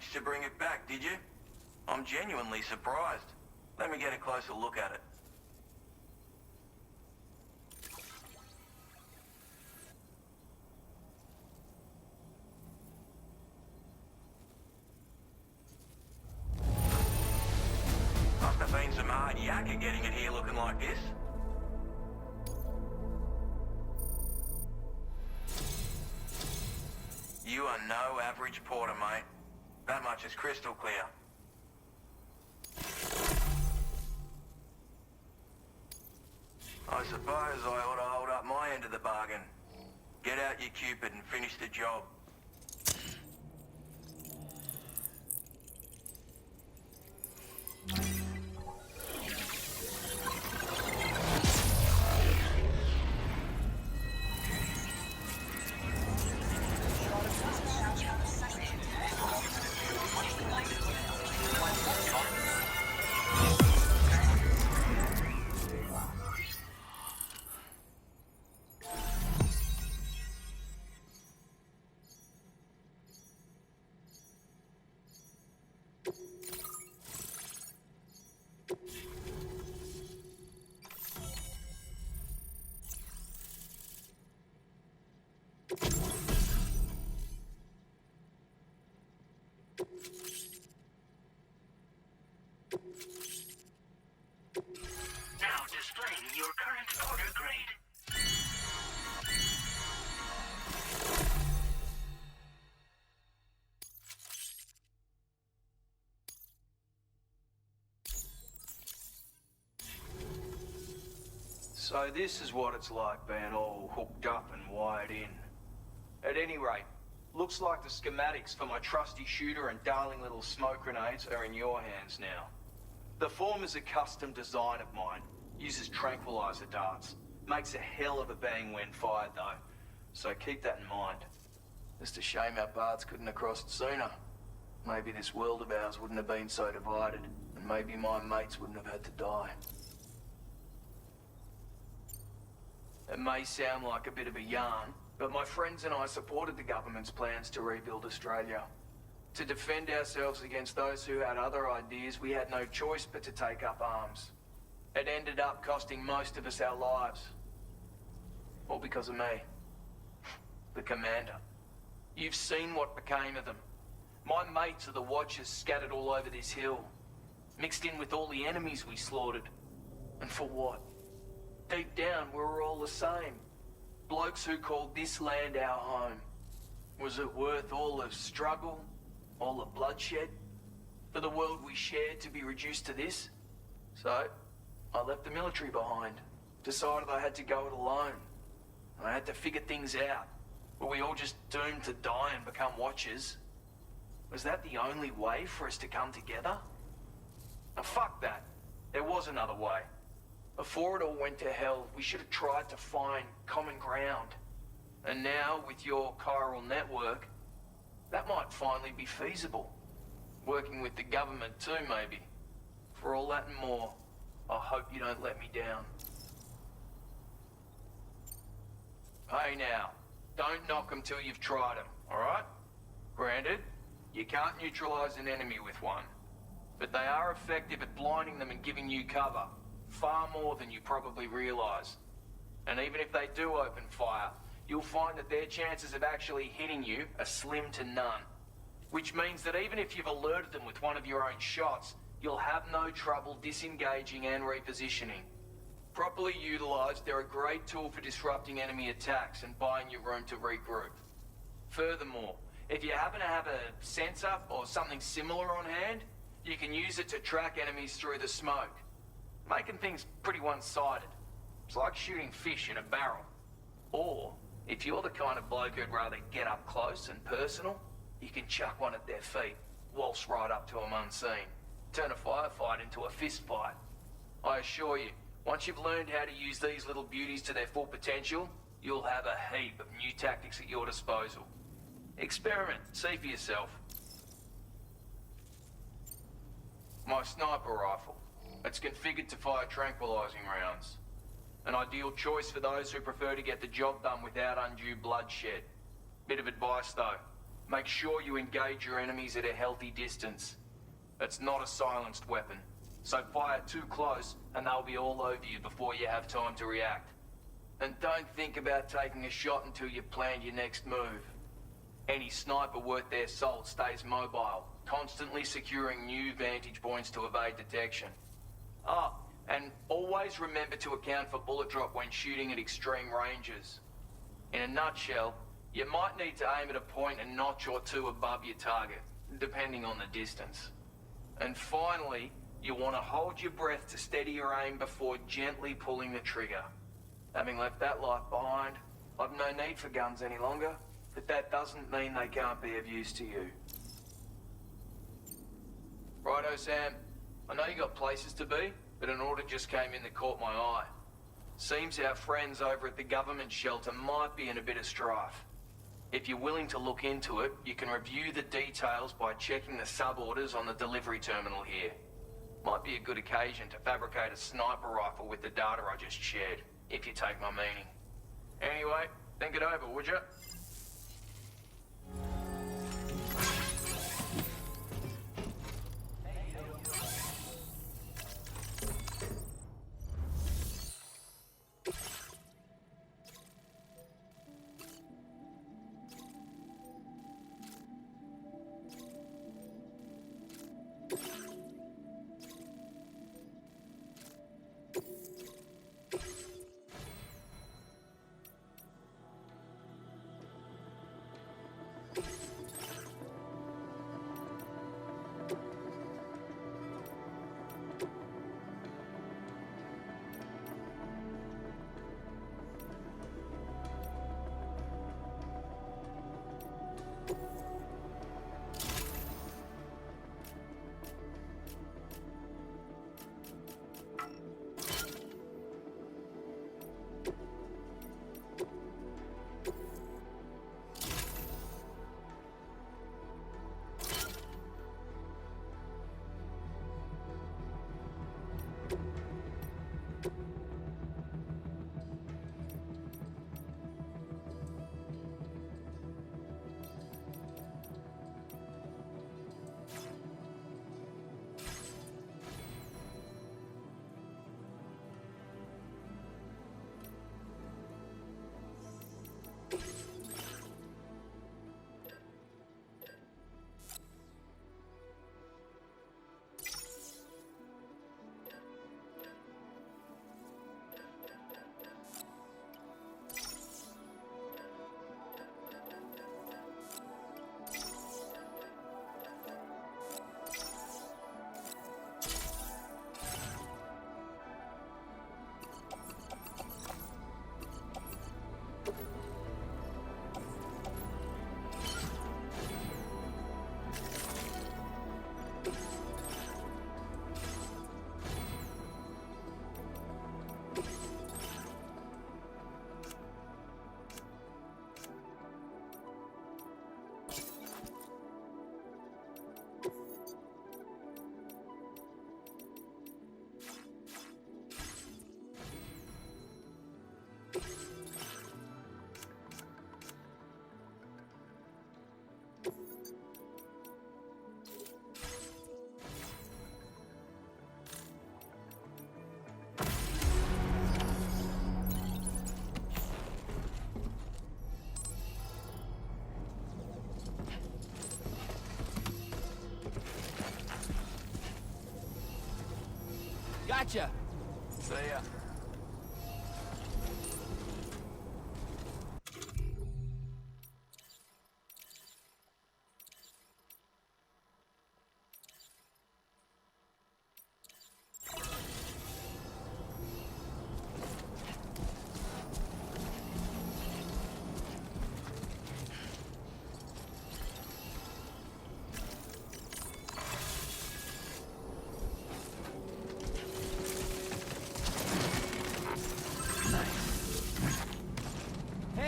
managed to bring it back, did you? I'm genuinely surprised. Let me get a closer look at it. Must have been some hard yakka getting it here looking like this. You are no average porter, mate. That much is crystal clear. I suppose I ought to hold up my end of the bargain. Get out your Cupid and finish the job. Now displaying your current order grade. So this is what it's like being all hooked up and wired in. At any rate, looks like the schematics for my trusty shooter and darling little smoke grenades are in your hands now. The form is a custom design of mine. Uses tranquilizer darts. Makes a hell of a bang when fired though. So keep that in mind. Just a shame our paths couldn't have crossed sooner. Maybe this world of ours wouldn't have been so divided, and maybe my mates wouldn't have had to die. It may sound like a bit of a yarn, but my friends and I supported the government's plans to rebuild Australia. To defend ourselves against those who had other ideas, we had no choice but to take up arms. It ended up costing most of us our lives. All because of me. The commander. You've seen what became of them. My mates are the Watchers scattered all over this hill. Mixed in with all the enemies we slaughtered. And for what? Deep down, we were all the same. Blokes who called this land our home. Was it worth all the struggle? All the bloodshed? For the world we shared to be reduced to this? So, I left the military behind. Decided I had to go it alone. I had to figure things out. Were we all just doomed to die and become Watchers? Was that the only way for us to come together? Now, fuck that. There was another way. Before it all went to hell, we should have tried to find common ground. And now, with your chiral network, that might finally be feasible. Working with the government too, maybe. For all that and more, I hope you don't let me down. Hey now, don't knock them till you've tried them, alright? Granted, you can't neutralize an enemy with one. But they are effective at blinding them and giving you cover. Far more than you probably realize. And even if they do open fire, you'll find that their chances of actually hitting you are slim to none. Which means that even if you've alerted them with one of your own shots, you'll have no trouble disengaging and repositioning. Properly utilized, they're a great tool for disrupting enemy attacks and buying you room to regroup. Furthermore, if you happen to have a sensor or something similar on hand, you can use it to track enemies through the smoke. Making things pretty one-sided. It's like shooting fish in a barrel. Or, if you're the kind of bloke who'd rather get up close and personal, you can chuck one at their feet, waltz right up to them unseen. Turn a firefight into a fist fight. I assure you, once you've learned how to use these little beauties to their full potential, you'll have a heap of new tactics at your disposal. Experiment, see for yourself. My sniper rifle. It's configured to fire tranquilizing rounds. An ideal choice for those who prefer to get the job done without undue bloodshed. Bit of advice though, make sure you engage your enemies at a healthy distance. It's not a silenced weapon, so fire too close and they'll be all over you before you have time to react. And don't think about taking a shot until you've planned your next move. Any sniper worth their salt stays mobile, constantly securing new vantage points to evade detection. Ah, and always remember to account for bullet drop when shooting at extreme ranges. In a nutshell, you might need to aim at a point a notch or two above your target, depending on the distance. And finally, you want to hold your breath to steady your aim before gently pulling the trigger. Having left that life behind, I've no need for guns any longer, but that doesn't mean they can't be of use to you. Righto, Sam. I know you got places to be, but an order just came in that caught my eye. Seems our friends over at the government shelter might be in a bit of strife. If you're willing to look into it, you can review the details by checking the sub-orders on the delivery terminal here. Might be a good occasion to fabricate a sniper rifle with the data I just shared, if you take my meaning. Anyway, think it over, would you? Gotcha! See ya.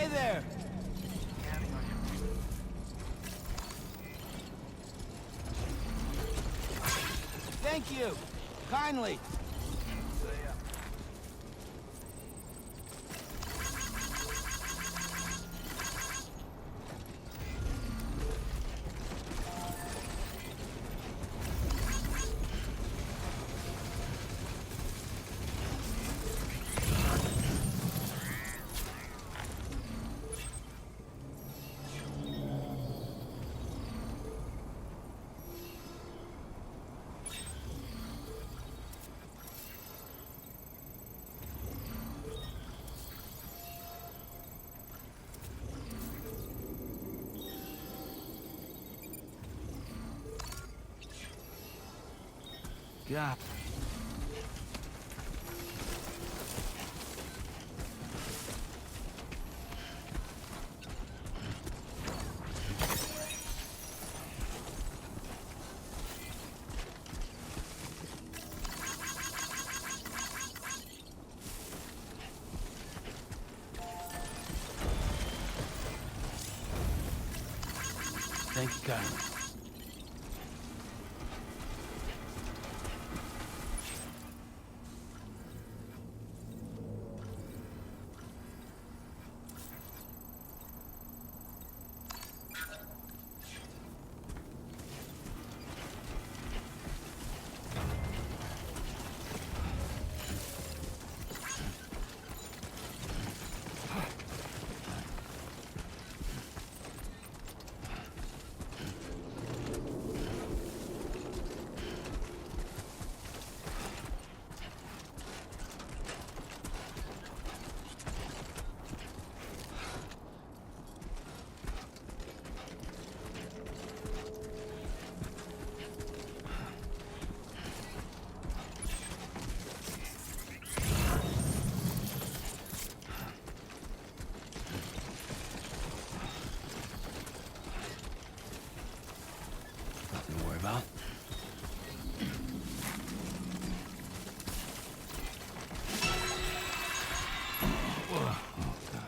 Hey there! Thank you! Kindly! God. Thank you, Kyle. Nothing to worry about. Whoa. Oh, God.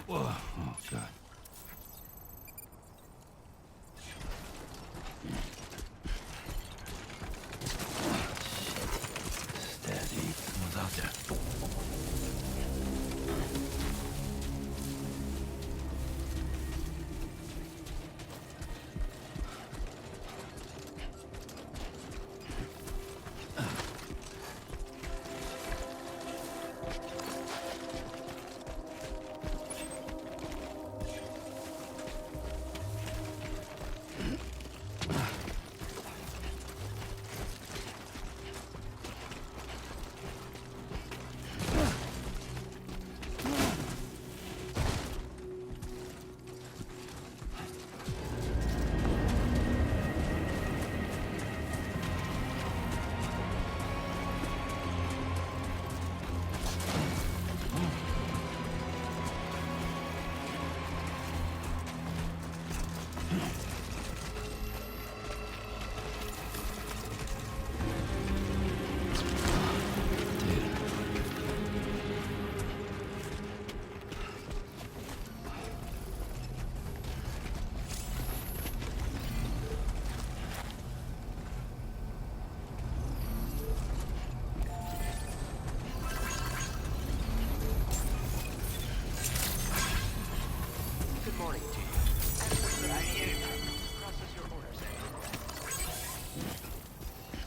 Whoa. Oh, God. Steady. Someone's out there.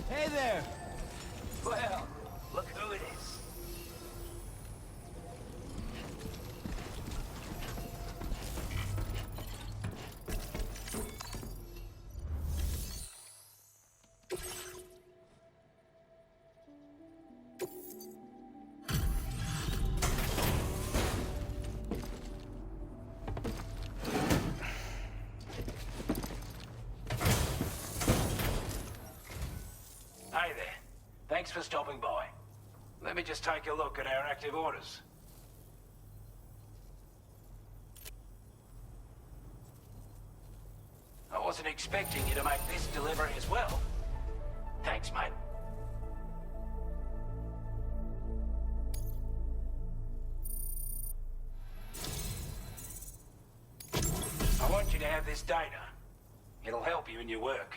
Hey there! Well, look who it is. for stopping by. Let me just take a look at our active orders. I wasn't expecting you to make this delivery as well. Thanks, mate. I want you to have this data. It'll help you in your work.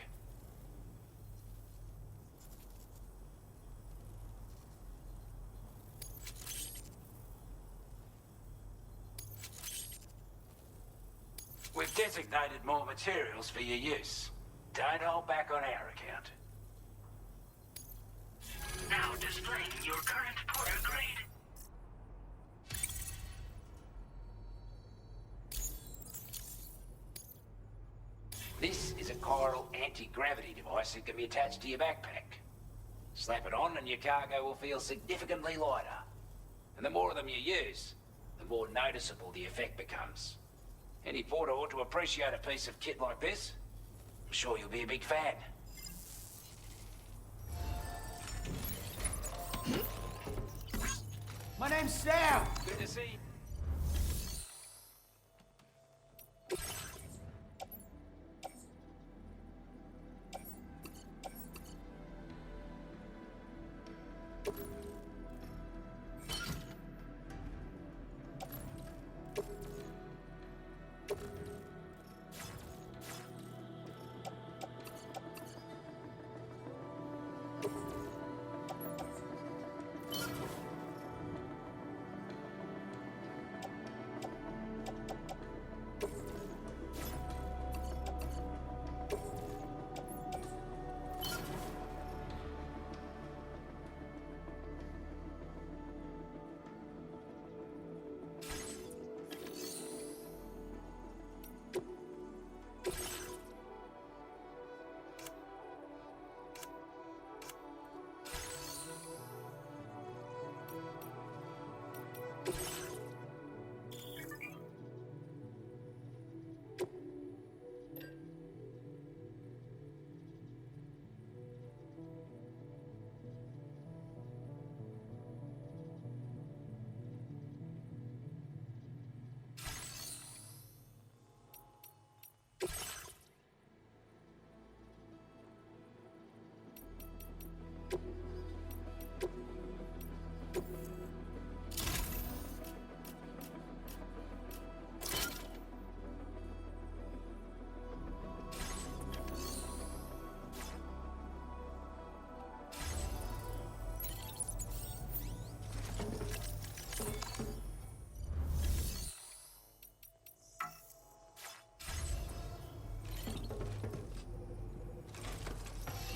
We've designated more materials for your use. Don't hold back on our account. Now displaying your current porter grade. This is a chiral anti-gravity device that can be attached to your backpack. Slap it on and your cargo will feel significantly lighter. And the more of them you use, the more noticeable the effect becomes. Any porter ought to appreciate a piece of kit like this. I'm sure you'll be a big fan. My name's Sam. Good to see you.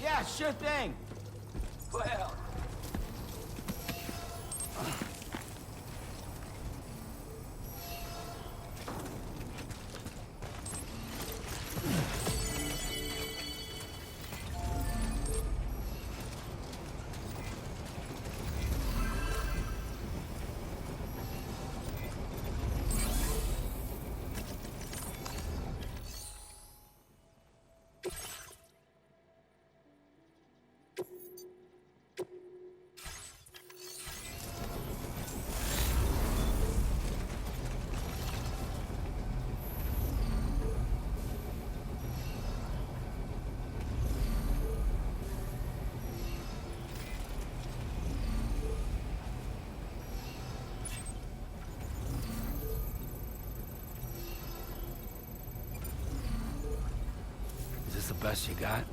Yeah, sure thing. Well, Is this the best you got?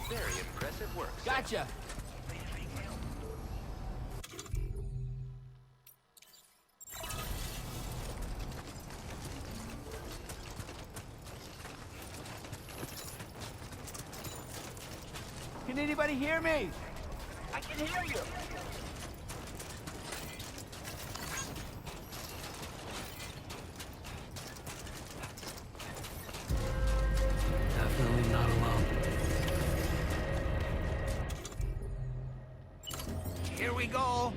Very impressive work. Gotcha. Can anybody hear me? I can hear you. Definitely not alone. Here we go.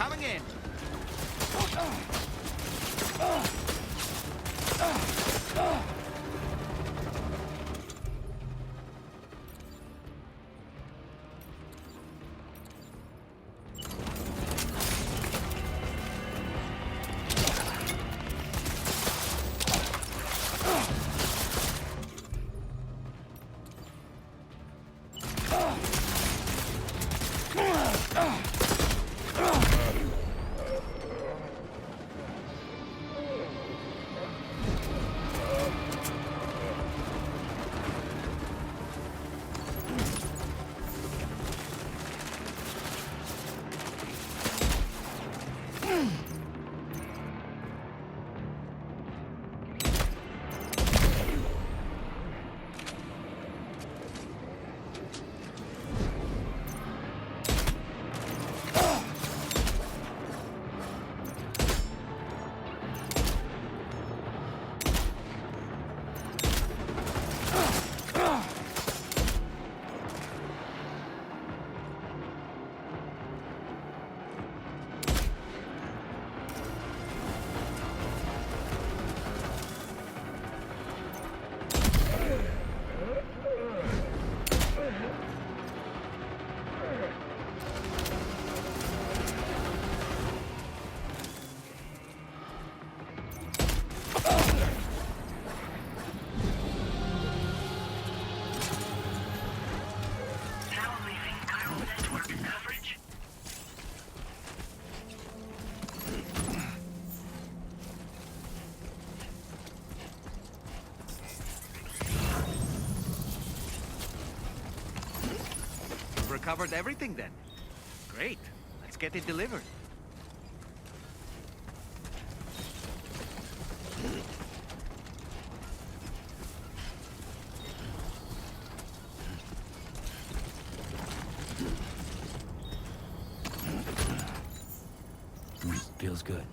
Coming in. Now leaving chiral network coverage. Recovered everything then. Great. Let's get it delivered. Feels good.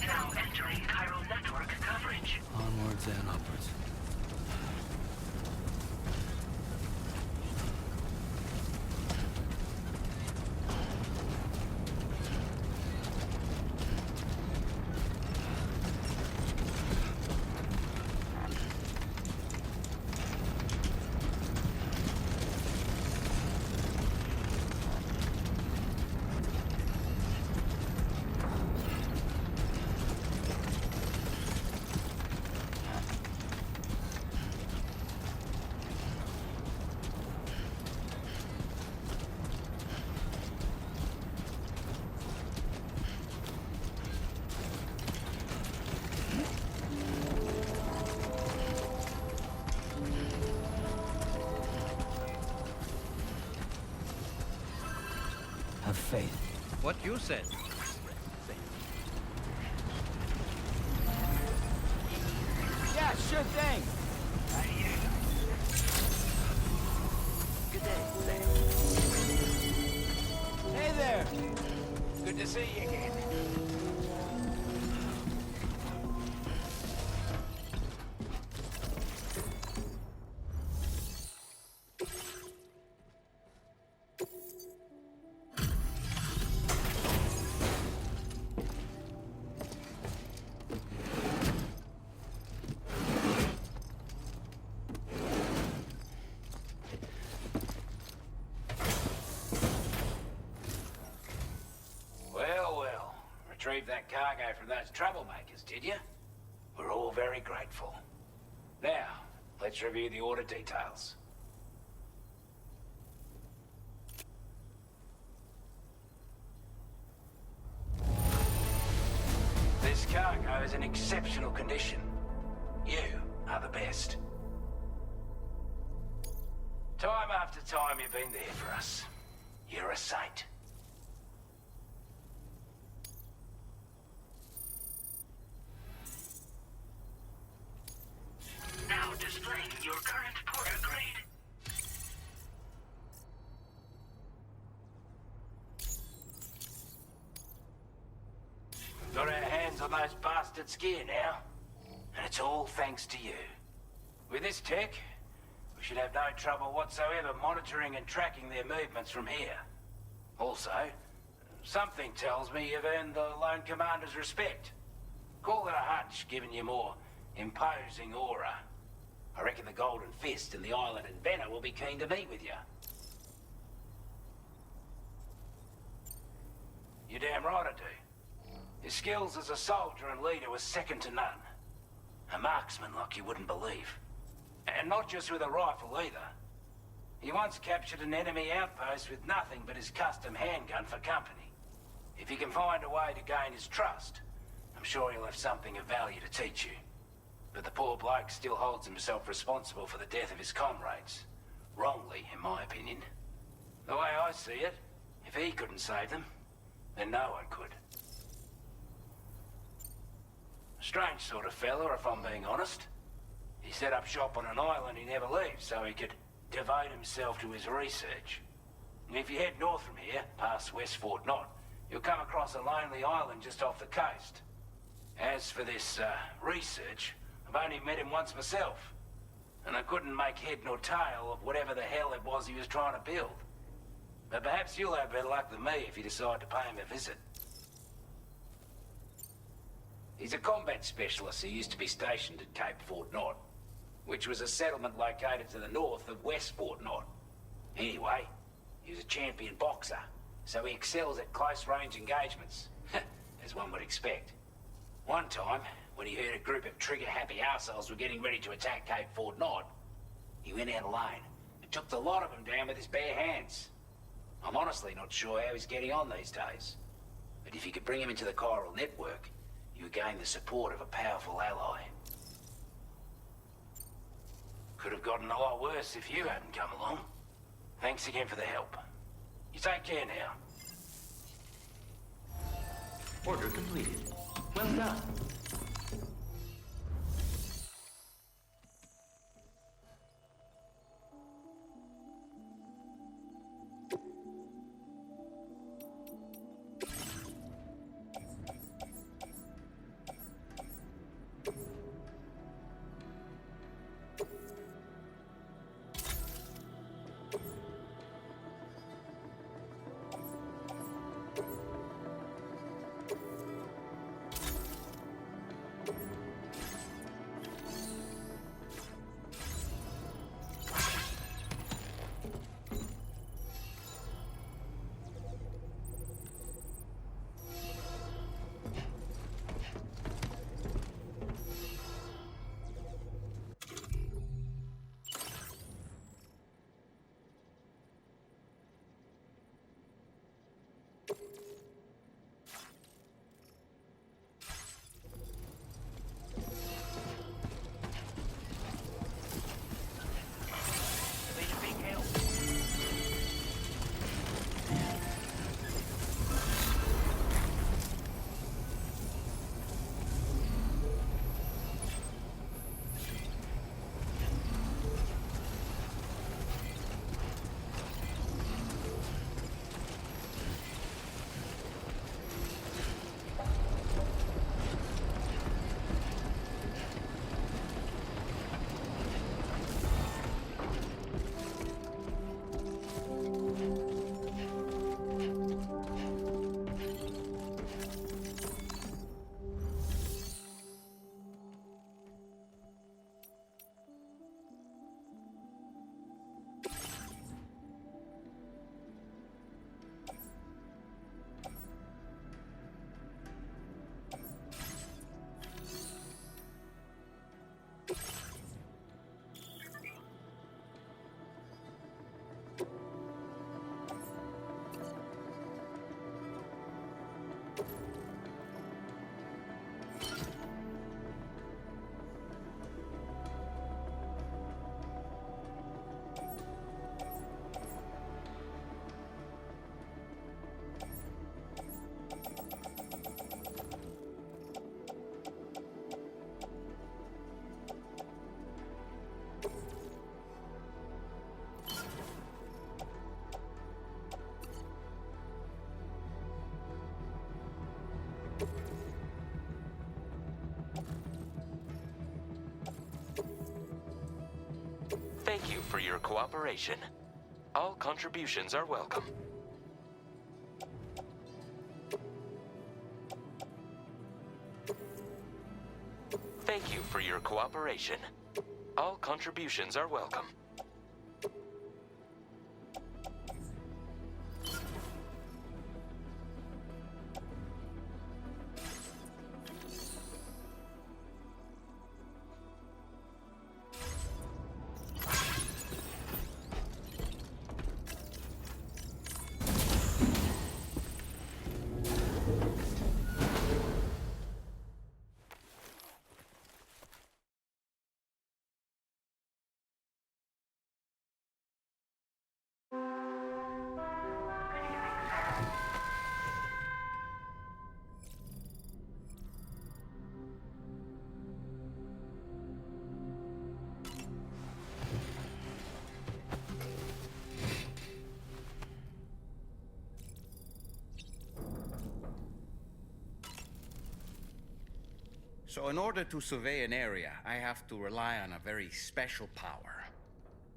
Now entering chiral network coverage. Onwards and upwards. Have faith. What you said. Yeah, sure thing. Good day, Sam. Hey there. Good to see you again. retrieved that cargo from those troublemakers, did you? We're all very grateful. Now, let's review the order details. This cargo is in exceptional condition. You are the best. Time after time you've been there for us. You're a saint. Now displaying your current porter grade. Got our hands on those bastards' gear now. And it's all thanks to you. With this tech, we should have no trouble whatsoever monitoring and tracking their movements from here. Also, something tells me you've earned the Lone Commander's respect. Call it a hunch, given your more imposing aura. I reckon the Golden Fist and the Island Inventor will be keen to meet with you. You're damn right I do. His skills as a soldier and leader were second to none. A marksman like you wouldn't believe. And not just with a rifle either. He once captured an enemy outpost with nothing but his custom handgun for company. If you can find a way to gain his trust, I'm sure he'll have something of value to teach you. But the poor bloke still holds himself responsible for the death of his comrades. Wrongly, in my opinion. The way I see it, if he couldn't save them, then no one could. Strange sort of fella, if I'm being honest. He set up shop on an island he never leaves so he could devote himself to his research. And if you head north from here, past West Fort Knot, you'll come across a lonely island just off the coast. As for this, research, I've only met him once myself. And I couldn't make head nor tail of whatever the hell it was he was trying to build. But perhaps you'll have better luck than me if you decide to pay him a visit. He's a combat specialist who used to be stationed at Cape Fort Knot, which was a settlement located to the north of West Fort Knot. Anyway, he was a champion boxer, so he excels at close-range engagements, as one would expect. One time, when he heard a group of trigger-happy arseholes were getting ready to attack Cape Fort Knot, he went out alone and took the lot of them down with his bare hands. I'm honestly not sure how he's getting on these days, but if you could bring him into the chiral network, you would gain the support of a powerful ally. Could have gotten a lot worse if you hadn't come along. Thanks again for the help. You take care now. Order completed. Well done. Thank you for your cooperation. All contributions are welcome. Thank you for your cooperation. All contributions are welcome. So in order to survey an area, I have to rely on a very special power.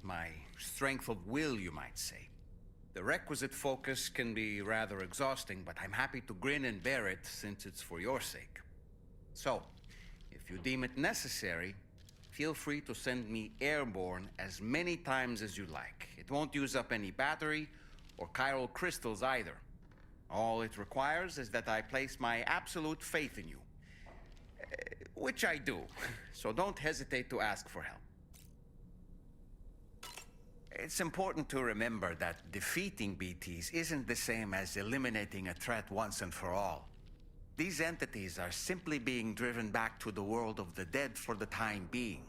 My strength of will, you might say. The requisite focus can be rather exhausting, but I'm happy to grin and bear it since it's for your sake. So, if you deem it necessary, feel free to send me airborne as many times as you like. It won't use up any battery or chiral crystals either. All it requires is that I place my absolute faith in you. Which I do, so don't hesitate to ask for help. It's important to remember that defeating BTs isn't the same as eliminating a threat once and for all. These entities are simply being driven back to the world of the dead for the time being.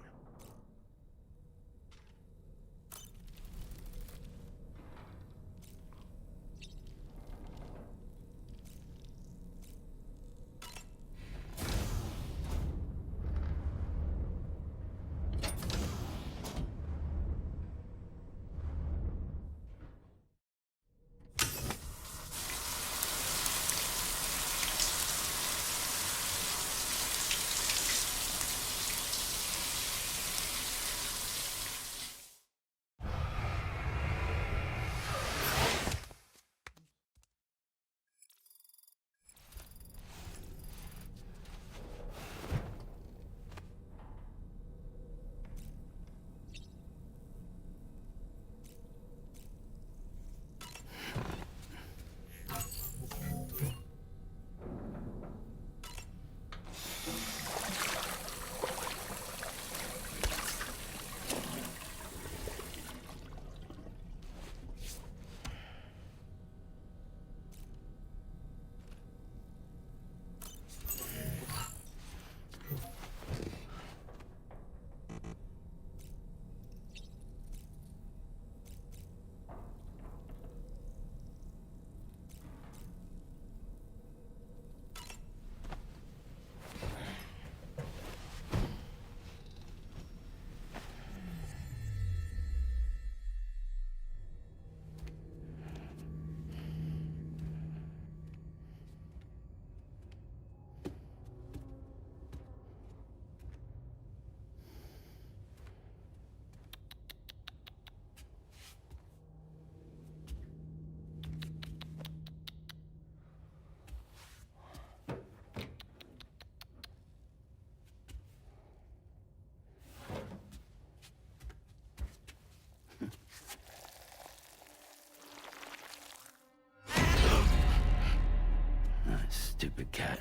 Stupid cat.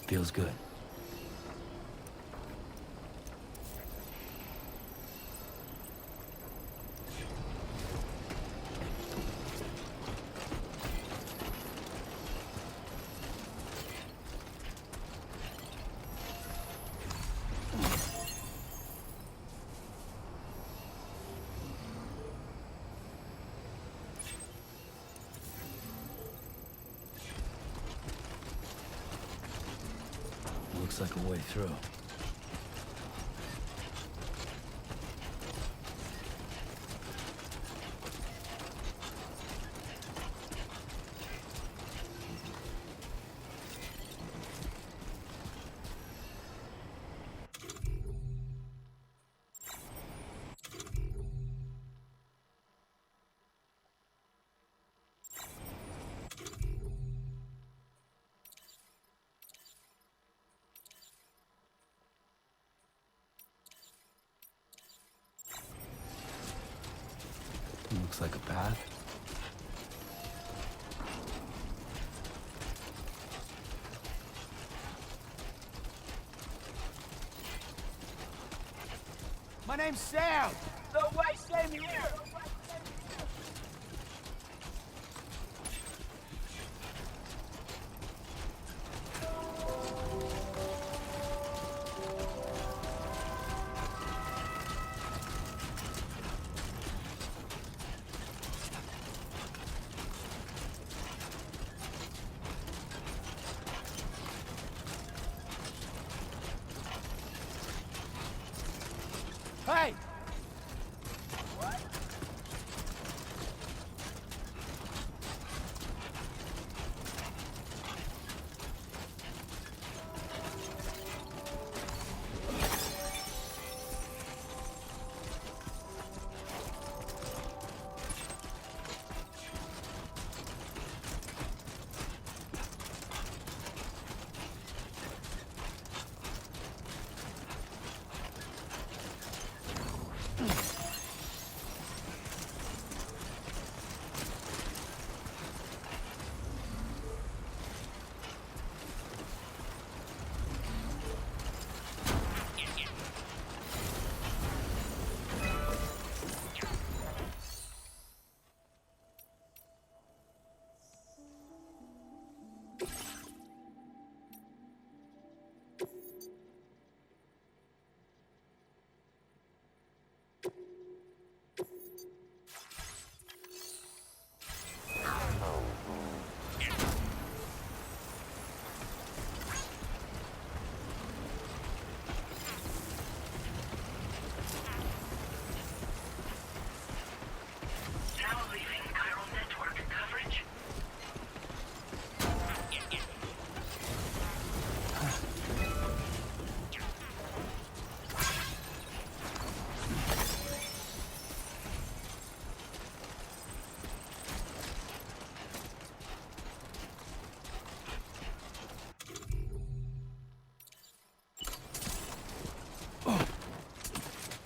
Feels good. Looks like a way through. Looks like a path. My name's Sam. No way, same here! Hey! Now leaving chiral network coverage.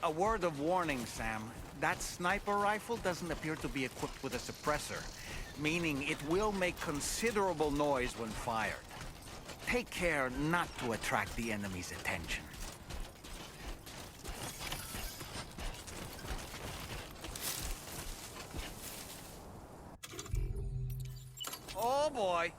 A word of warning, Sam. That sniper rifle doesn't appear to be equipped with a suppressor, meaning it will make considerable noise when fired. Take care not to attract the enemy's attention. Oh boy!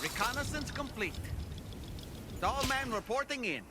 Reconnaissance complete. Tall man reporting in.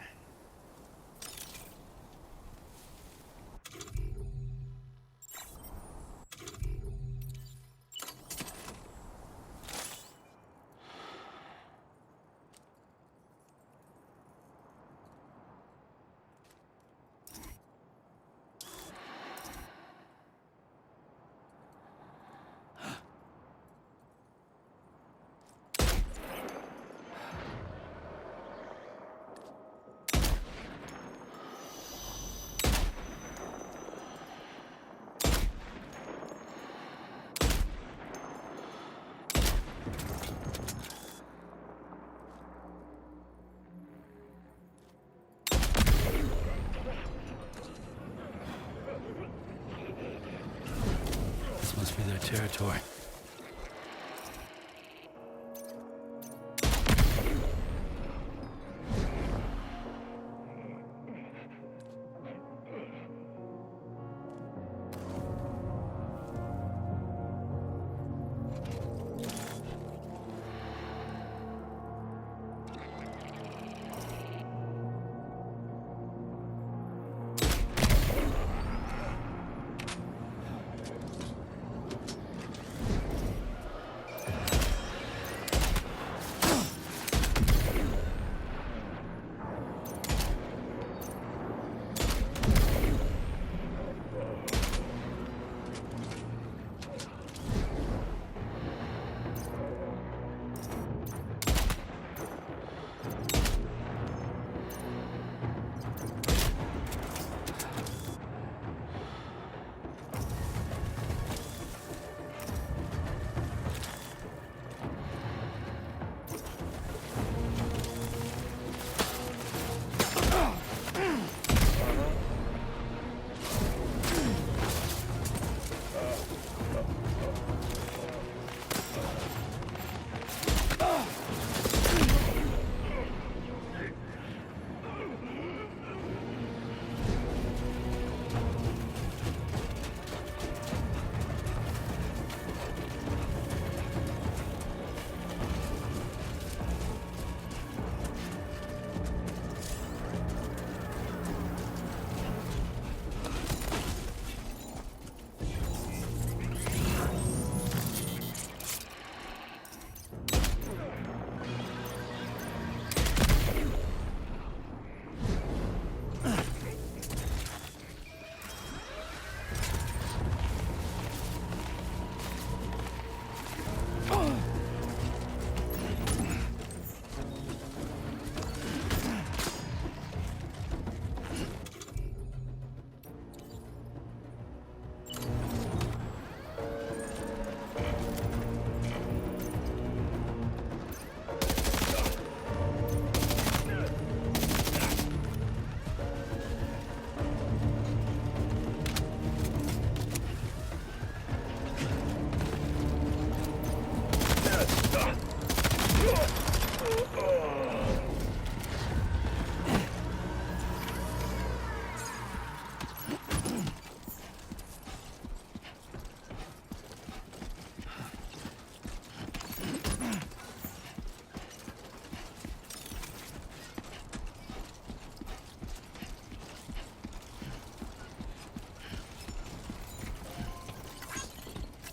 This must be their territory.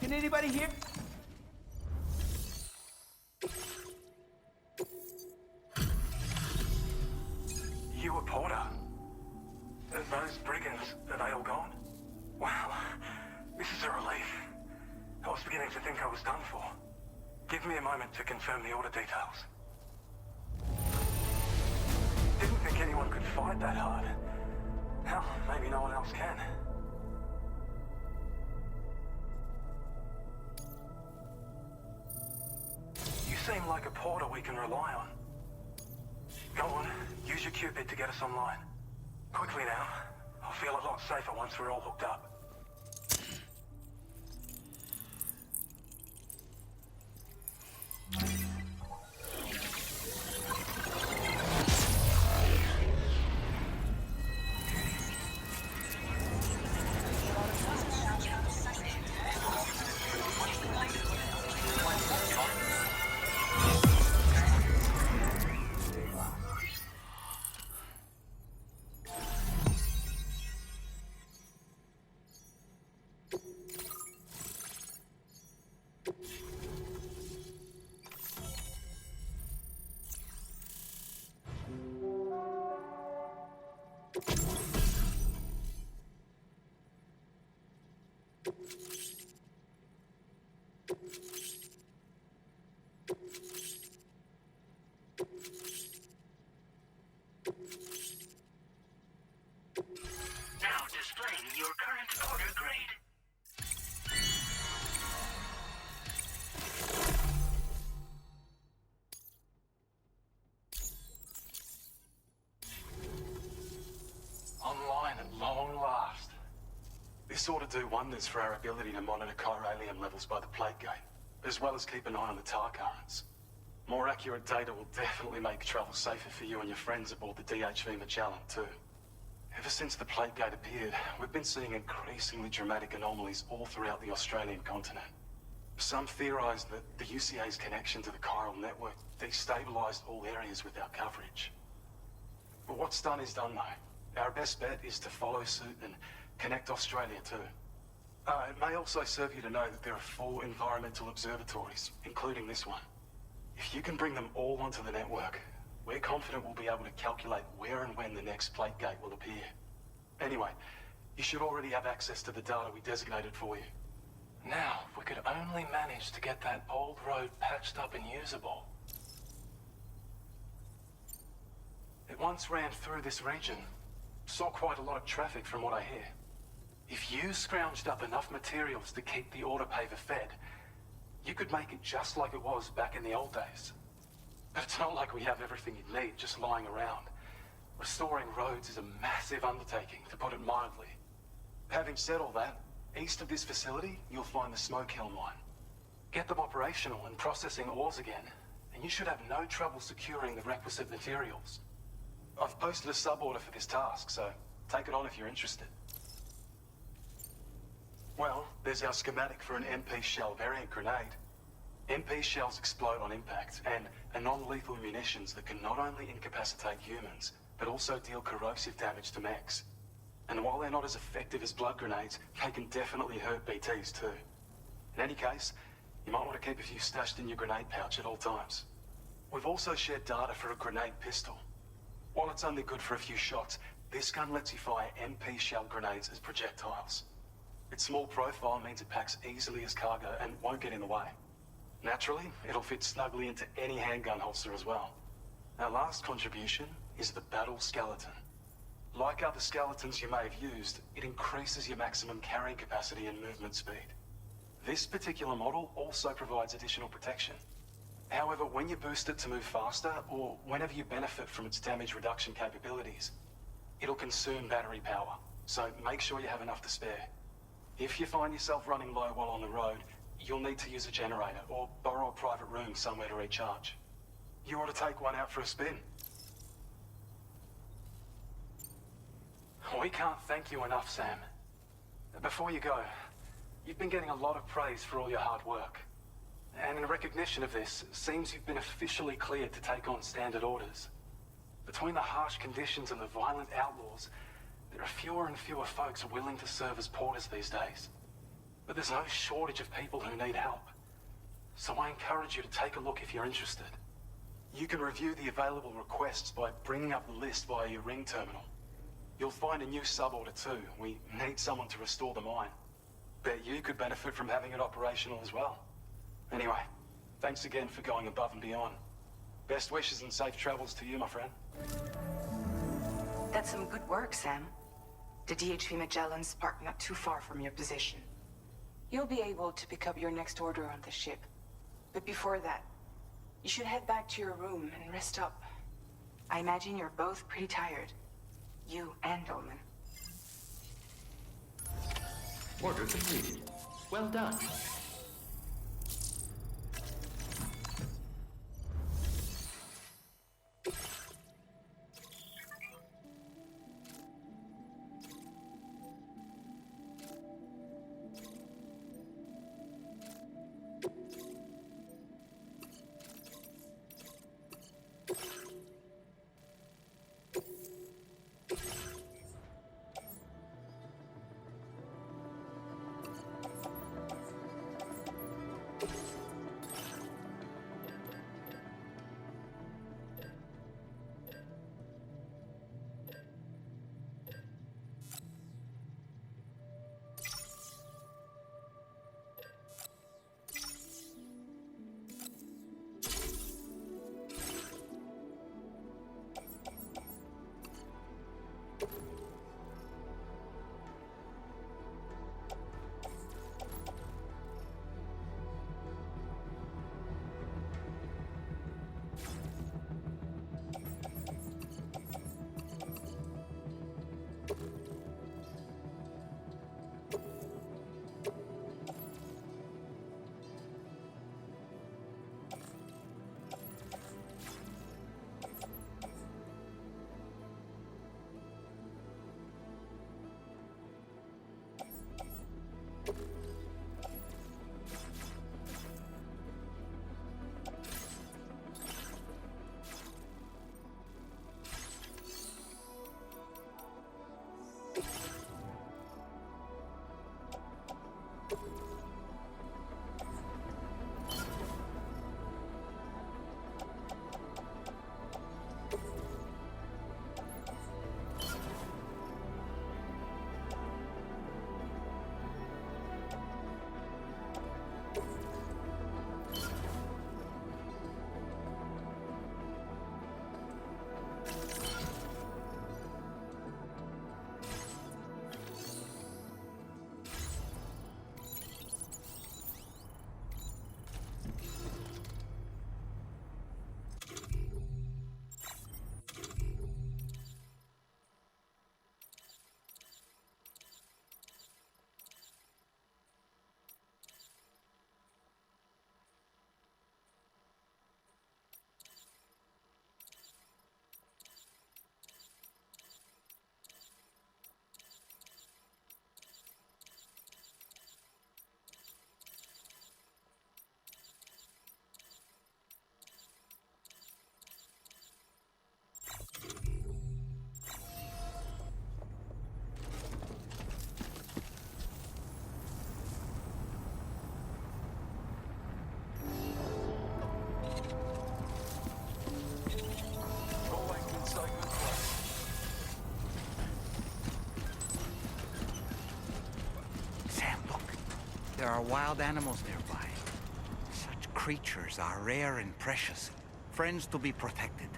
Can anybody hear? You were Porter? Those brigands, are they all gone? Wow, this is a relief. I was beginning to think I was done for. Give me a moment to confirm the order details. Didn't think anyone could fight that hard. Hell, maybe no one else can. You seem like a porter we can rely on. Go on, use your Cupid to get us online. Quickly now. I'll feel a lot safer once we're all hooked up. Now displaying your current order grade. Online at long last. This ought to do wonders for our ability to monitor chiralium levels by the plate gate, as well as keep an eye on the tar currents. More accurate data will definitely make travel safer for you and your friends aboard the DHV Magellan, too. Ever since the plate gate appeared, we've been seeing increasingly dramatic anomalies all throughout the Australian continent. Some theorize that the UCA's connection to the chiral network destabilized all areas with our coverage. But what's done is done, though. Our best bet is to follow suit and connect Australia, too. It may also serve you to know that there are 4 environmental observatories, including this one. If you can bring them all onto the network, we're confident we'll be able to calculate where and when the next plate gate will appear. Anyway, you should already have access to the data we designated for you. Now, if we could only manage to get that old road patched up and usable. It once ran through this region. Saw quite a lot of traffic from what I hear. If you scrounged up enough materials to keep the autopaver fed, you could make it just like it was back in the old days. But it's not like we have everything you'd need just lying around. Restoring roads is a massive undertaking, to put it mildly. Having said all that, east of this facility, you'll find the Smoke Hill mine. Get them operational and processing ores again, and you should have no trouble securing the requisite materials. I've posted a sub-order for this task, so take it on if you're interested. Well, there's our schematic for an MP shell variant grenade. MP shells explode on impact, and are non-lethal munitions that can not only incapacitate humans, but also deal corrosive damage to mechs. And while they're not as effective as blood grenades, they can definitely hurt BTs too. In any case, you might want to keep a few stashed in your grenade pouch at all times. We've also shared data for a grenade pistol. While it's only good for a few shots, this gun lets you fire MP shell grenades as projectiles. Its small profile means it packs easily as cargo and won't get in the way. Naturally, it'll fit snugly into any handgun holster as well. Our last contribution is the Battle Skeleton. Like other skeletons you may have used, it increases your maximum carrying capacity and movement speed. This particular model also provides additional protection. However, when you boost it to move faster, or whenever you benefit from its damage reduction capabilities, it'll consume battery power, so make sure you have enough to spare. If you find yourself running low while on the road, you'll need to use a generator or borrow a private room somewhere to recharge. You ought to take one out for a spin. We can't thank you enough, Sam. Before you go, you've been getting a lot of praise for all your hard work. And in recognition of this, it seems you've been officially cleared to take on standard orders. Between the harsh conditions and the violent outlaws, there are fewer and fewer folks willing to serve as porters these days. But there's no shortage of people who need help. So I encourage you to take a look if you're interested. You can review the available requests by bringing up the list via your ring terminal. You'll find a new sub-order too. We need someone to restore the mine. Bet you could benefit from having it operational as well. Anyway, thanks again for going above and beyond. Best wishes and safe travels to you, my friend. That's some good work, Sam. The DHV Magellan's parked not too far from your position. You'll be able to pick up your next order on the ship. But before that, you should head back to your room and rest up. I imagine you're both pretty tired. You and Dolman. Order completed. Well done. There are wild animals nearby. Such creatures are rare and precious. Friends to be protected.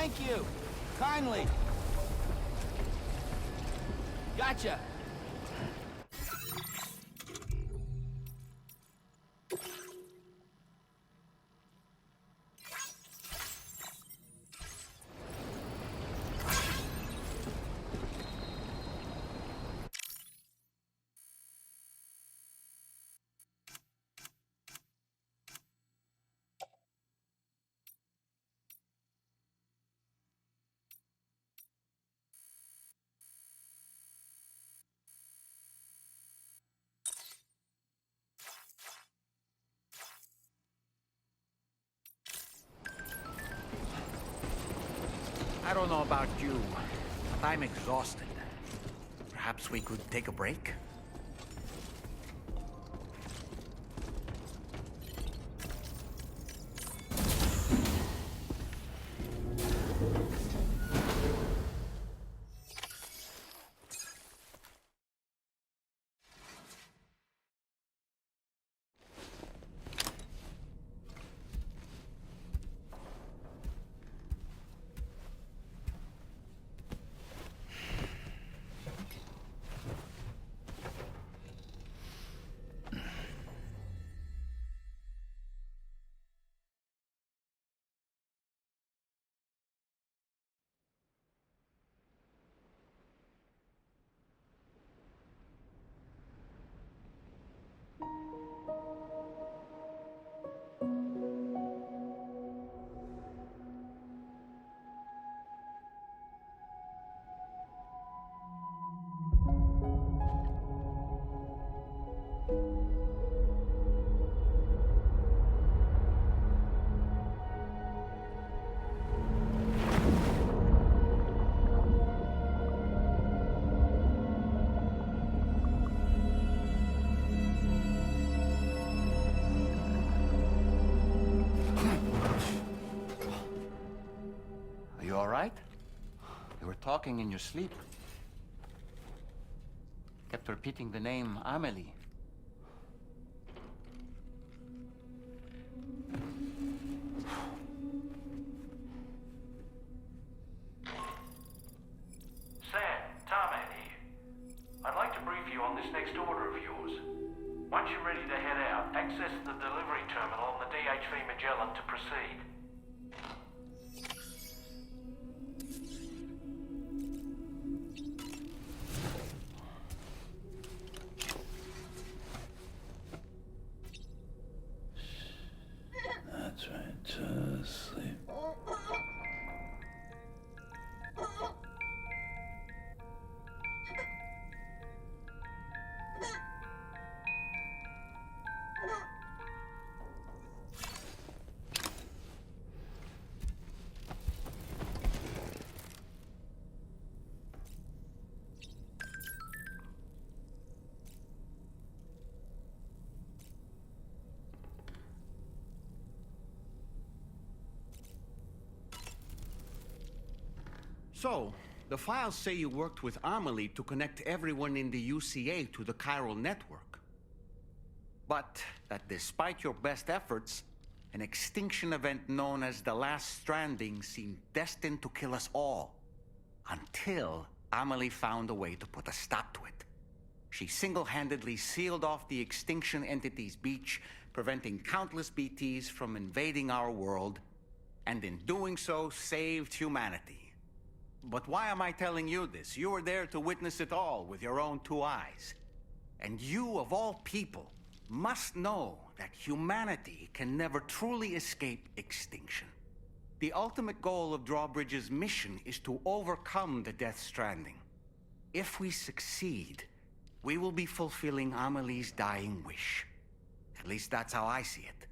Thank you. Kindly. Gotcha. I don't know about you, but I'm exhausted. Perhaps we could take a break? Are you all right? You were talking in your sleep. Kept repeating the name Amelie. Sam, Tarman here. I'd like to brief you on this next order of yours. Once you're ready to head out, access the delivery terminal on the DHV Magellan to proceed. That's right, just sleep. So, the files say you worked with Amelie to connect everyone in the UCA to the chiral network. But that despite your best efforts, an extinction event known as the Last Stranding seemed destined to kill us all. Until Amelie found a way to put a stop to it. She single-handedly sealed off the extinction entity's beach, preventing countless BTs from invading our world, and in doing so, saved humanity. But why am I telling you this? You were there to witness it all with your own two eyes. And you, of all people, must know that humanity can never truly escape extinction. The ultimate goal of Drawbridge's mission is to overcome the Death Stranding. If we succeed, we will be fulfilling Amelie's dying wish. At least that's how I see it.